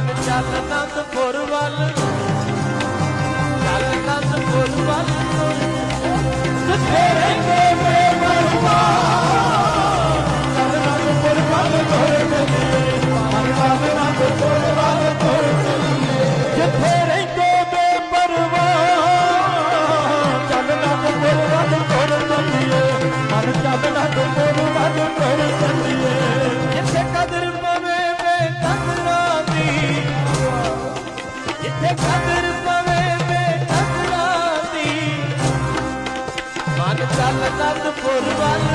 ਮਨ ਚੱਲ ਅਨੰਦਪੁਰ ਵੱਲ, ਚੱਲ ਅਨੰਦਪੁਰ ਵੱਲ ਜਿੱਥੇ ਰਹਿੰਦੇ ਬੇਪਰਵਾਹ, ਚੱਲ ਅਨੰਦਪੁਰ ਵੱਲ ਤੁਰ ਚੱਲੀਏ, ਮਨ ਚੱਲ ਅਨੰਦਪੁਰ ਵੱਲ ਤੁਰ ਚੱਲੀਏ, ਜਿੱਥੇ ਰਹਿੰਦੇ ਬੇਪਰਵਾਹ, ਚੱਲ ਅਨੰਦਪੁਰ ਵੱਲ ਤੁਰ ਚੱਲੀਏ, ਮਨ ਚੱਲ ਅਨੰਦਪੁਰ ਵੱਲ ਤੁਰ ਚੱਲੀਏ, ਜਿੱਥੇ ਕਦਰ ਪਵੇ ਬੇਕਦਰਾਂ ਦੀ, ਜਿੱਥੇ ਕਦਰ ਪਵੇ ਬੇਕਦਰਾਂ ਦੀ, ਮਨ ਚੱਲ ਅਨੰਦਪੁਰ ਵੱਲ